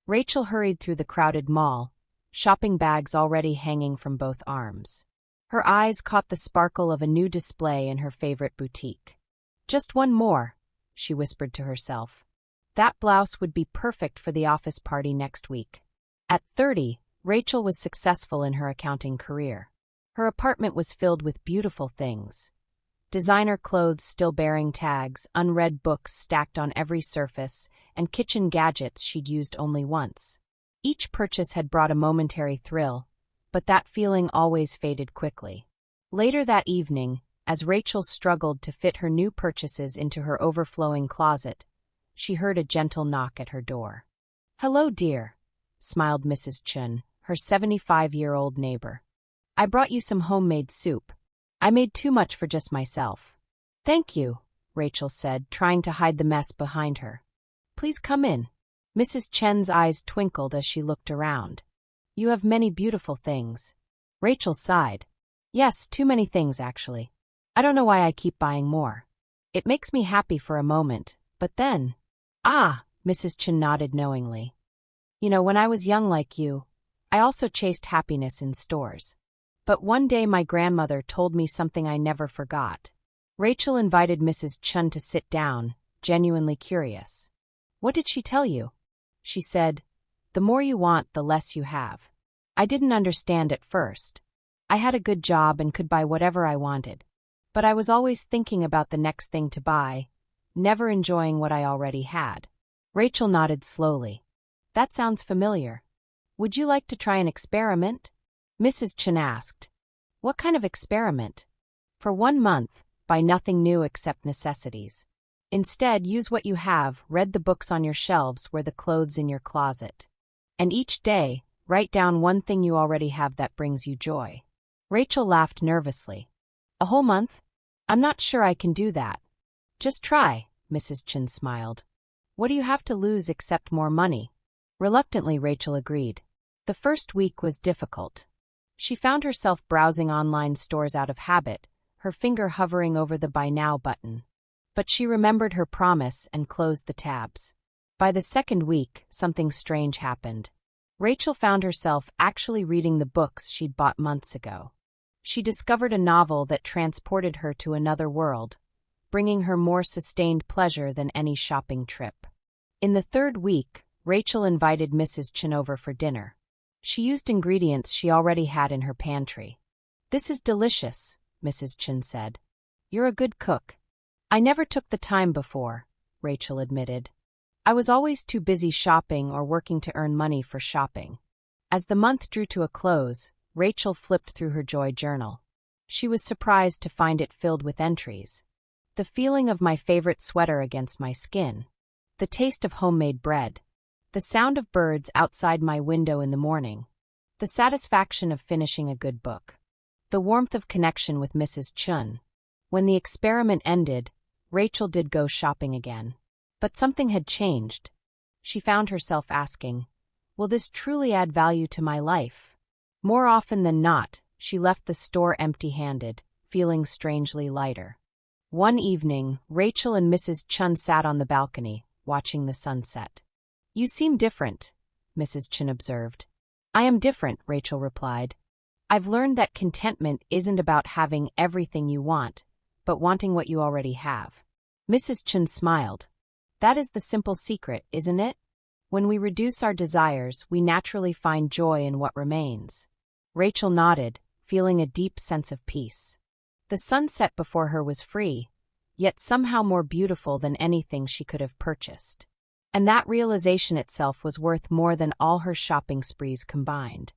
Rachel hurried through the crowded mall, shopping bags already hanging from both arms. Her eyes caught the sparkle of a new display in her favorite boutique. Just one more, she whispered to herself. That blouse would be perfect for the office party next week. At 30, Rachel was successful in her accounting career. Her apartment was filled with beautiful things. Designer clothes still bearing tags, unread books stacked on every surface, and kitchen gadgets she'd used only once. Each purchase had brought a momentary thrill, but that feeling always faded quickly. Later that evening, as Rachel struggled to fit her new purchases into her overflowing closet, she heard a gentle knock at her door. "Hello, dear," smiled Mrs. Chun, her 75-year-old neighbor. "I brought you some homemade soup. I made too much for just myself." "Thank you," Rachel said, trying to hide the mess behind her. "Please come in." Mrs. Chen's eyes twinkled as she looked around. "You have many beautiful things." Rachel sighed. "Yes, too many things, actually. I don't know why I keep buying more. It makes me happy for a moment, but then—" "Ah," Mrs. Chen nodded knowingly. "You know, when I was young like you, I also chased happiness in stores. But one day my grandmother told me something I never forgot." Rachel invited Mrs. Chun to sit down, genuinely curious. "What did she tell you?" She said, "The more you want, the less you have." I didn't understand at first. I had a good job and could buy whatever I wanted. But I was always thinking about the next thing to buy, never enjoying what I already had. Rachel nodded slowly. "That sounds familiar. Would you like to try an experiment?" Mrs. Chen asked. "What kind of experiment?" "For 1 month, buy nothing new except necessities. Instead, use what you have, read the books on your shelves, wear the clothes in your closet. And each day, write down one thing you already have that brings you joy." Rachel laughed nervously. "A whole month? I'm not sure I can do that." "Just try," Mrs. Chen smiled. "What do you have to lose except more money?" Reluctantly, Rachel agreed. The first week was difficult. She found herself browsing online stores out of habit, her finger hovering over the Buy Now button. But she remembered her promise and closed the tabs. By the second week, something strange happened. Rachel found herself actually reading the books she'd bought months ago. She discovered a novel that transported her to another world, bringing her more sustained pleasure than any shopping trip. In the third week, Rachel invited Mrs. Chen over for dinner. She used ingredients she already had in her pantry. "This is delicious," Mrs. Chen said. "You're a good cook." "I never took the time before," Rachel admitted. "I was always too busy shopping or working to earn money for shopping." As the month drew to a close, Rachel flipped through her joy journal. She was surprised to find it filled with entries. The feeling of my favorite sweater against my skin. The taste of homemade bread. The sound of birds outside my window in the morning. The satisfaction of finishing a good book. The warmth of connection with Mrs. Chun. When the experiment ended, Rachel did go shopping again. But something had changed. She found herself asking, "Will this truly add value to my life?" More often than not, she left the store empty-handed, feeling strangely lighter. One evening, Rachel and Mrs. Chun sat on the balcony, watching the sunset. "You seem different," Mrs. Chun observed. "I am different," Rachel replied. "I've learned that contentment isn't about having everything you want, but wanting what you already have." Mrs. Chun smiled. "That is the simple secret, isn't it? When we reduce our desires, we naturally find joy in what remains." Rachel nodded, feeling a deep sense of peace. The sunset before her was free, yet somehow more beautiful than anything she could have purchased. And that realization itself was worth more than all her shopping sprees combined.